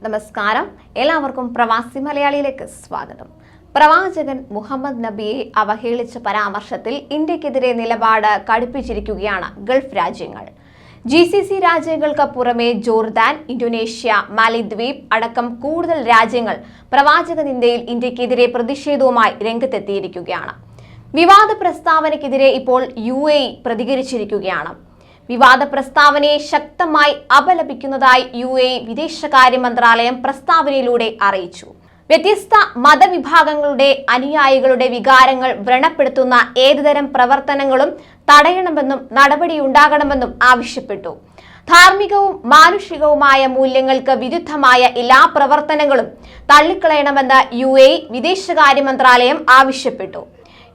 നമസ്കാരം, എല്ലാവർക്കും പ്രവാസി മലയാളിയിലേക്ക് സ്വാഗതം. പ്രവാചകൻ മുഹമ്മദ് നബിയെ അവഹേളിച്ച പരാമർശത്തിൽ ഇന്ത്യക്കെതിരെ നിലപാട് കടുപ്പിച്ചിരിക്കുകയാണ് ഗൾഫ് രാജ്യങ്ങൾ. GCC രാജ്യങ്ങൾക്ക് പുറമെ ജോർദാൻ, ഇന്തോനേഷ്യ, മാലിദ്വീപ് അടക്കം കൂടുതൽ രാജ്യങ്ങൾ പ്രവാചക നിന്ദയിൽ ഇന്ത്യക്കെതിരെ പ്രതിഷേധവുമായി രംഗത്തെത്തിയിരിക്കുകയാണ്. വിവാദ പ്രസ്താവനയ്ക്കെതിരെ ഇപ്പോൾ UAE പ്രതികരിച്ചിരിക്കുകയാണ്. വിവാദ പ്രസ്താവനയെ ശക്തമായി അപലപിക്കുന്നതായി UAE വിദേശകാര്യ മന്ത്രാലയം പ്രസ്താവനയിലൂടെ അറിയിച്ചു. വ്യത്യസ്ത മതവിഭാഗങ്ങളുടെ അനുയായികളുടെ വികാരങ്ങൾ വ്രണപ്പെടുത്തുന്ന ഏതുതരം പ്രവർത്തനങ്ങളും തടയണമെന്നും നടപടിയുണ്ടാകണമെന്നും ആവശ്യപ്പെട്ടു. ധാർമ്മികവും മാനുഷികവുമായ മൂല്യങ്ങൾക്ക് വിരുദ്ധമായ എല്ലാ പ്രവർത്തനങ്ങളും തള്ളിക്കളയണമെന്ന് UAE വിദേശകാര്യ മന്ത്രാലയം ആവശ്യപ്പെട്ടു.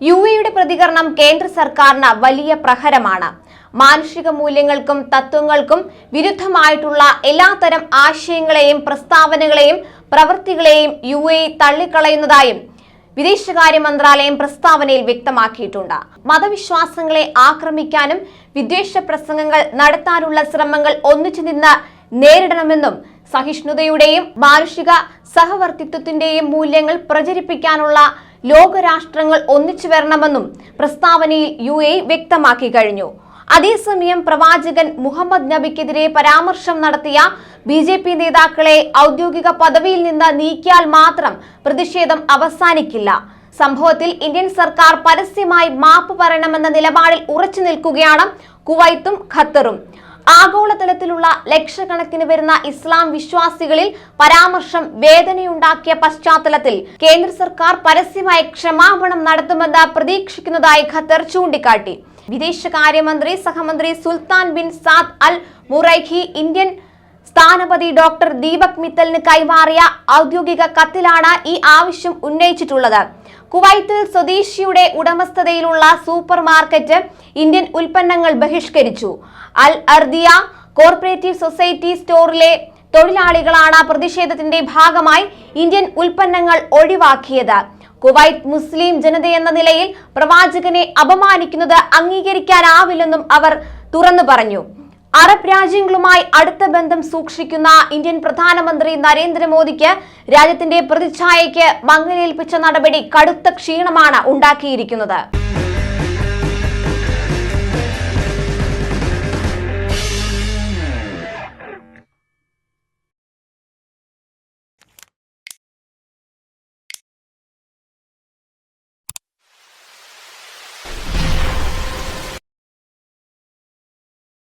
UAEയുടെ പ്രതികരണം കേന്ദ്ര സർക്കാരിന് വലിയ പ്രഹരമാണ്. മാനുഷിക മൂല്യങ്ങൾക്കും തത്വങ്ങൾക്കും വിരുദ്ധമായിട്ടുള്ള എല്ലാത്തരം ആശയങ്ങളെയും പ്രസ്താവനകളെയും പ്രവൃത്തികളെയും UAE തള്ളിക്കളയുന്നതായും വിദേശകാര്യ മന്ത്രാലയം പ്രസ്താവനയിൽ വ്യക്തമാക്കിയിട്ടുണ്ട്. മതവിശ്വാസങ്ങളെ ആക്രമിക്കാനും വിദ്വേഷ പ്രസംഗങ്ങൾ നടത്താനുള്ള ശ്രമങ്ങൾ ഒന്നിച്ചു നിന്ന് നേരിടണമെന്നും സഹിഷ്ണുതയുടെയും മാനുഷിക സഹവർത്തിത്വത്തിന്റെയും മൂല്യങ്ങൾ പ്രചരിപ്പിക്കാനുള്ള ലോകരാഷ്ട്രങ്ങൾ ഒന്നിച്ചു വരണമെന്നും പ്രസ്താവനയിൽ UAE വ്യക്തമാക്കി കഴിഞ്ഞു. അതേസമയം പ്രവാചകൻ മുഹമ്മദ് നബിക്കെതിരെ പരാമർശം നടത്തിയ BJP നേതാക്കളെ ഔദ്യോഗിക പദവിയിൽ നിന്ന് നീക്കിയാൽ മാത്രം പ്രതിഷേധം അവസാനിക്കില്ല. സംഭവത്തിൽ ഇന്ത്യൻ സർക്കാർ പരസ്യമായി മാപ്പ് പറയണമെന്ന നിലപാടിൽ ഉറച്ചു നിൽക്കുകയാണ് കുവൈത്തും ഖത്തറും. ആഗോളതലത്തിലുള്ള ലക്ഷക്കണക്കിന് വരുന്ന ഇസ്ലാം വിശ്വാസികളിൽ പരാമർശം വേദനയുണ്ടാക്കിയ പശ്ചാത്തലത്തിൽ കേന്ദ്ര സർക്കാർ പരസ്യമായി ക്ഷമാപണം നടത്തുമെന്ന് പ്രതീക്ഷിക്കുന്നതായി ഖത്തർ ചൂണ്ടിക്കാട്ടി. വിദേശകാര്യമന്ത്രി സഹമന്ത്രി സുൽത്താൻ ബിൻ സാദ് അൽ മുറൈഖി ഇന്ത്യൻ സ്ഥാനപതി ഡോക്ടർ ദീപക് മിത്തലിന് കൈമാറിയ ഔദ്യോഗിക കത്തിലാണ് ഈ ആവശ്യം ഉന്നയിച്ചിട്ടുള്ളത്. കുവൈത്തിൽ സ്വദേശിയുടെ ഉടമസ്ഥതയിലുള്ള സൂപ്പർ മാർക്കറ്റ് ഇന്ത്യൻ ഉൽപ്പന്നങ്ങൾ ബഹിഷ്കരിച്ചു. അൽ അർദിയ കോർപ്പറേറ്റീവ് സൊസൈറ്റി സ്റ്റോറിലെ തൊഴിലാളികളാണ് പ്രതിഷേധത്തിന്റെ ഭാഗമായി ഇന്ത്യൻ ഉൽപ്പന്നങ്ങൾ ഒഴിവാക്കിയത്. കുവൈറ്റ് മുസ്ലിം ജനതയെന്ന നിലയിൽ പ്രവാചകനെ അപമാനിക്കുന്നത് അംഗീകരിക്കാനാവില്ലെന്നും അവർ തുറന്നു പറഞ്ഞു. അറബ് രാജ്യങ്ങളുമായി അടുത്ത ബന്ധം സൂക്ഷിക്കുന്ന ഇന്ത്യൻ പ്രധാനമന്ത്രി നരേന്ദ്രമോദിക്ക് രാജ്യത്തിന്റെ പ്രതിച്ഛായയ്ക്ക് മങ്ങലേൽപ്പിച്ച നടപടി കടുത്ത ക്ഷീണമാണ് ഉണ്ടാക്കിയിരിക്കുന്നത്.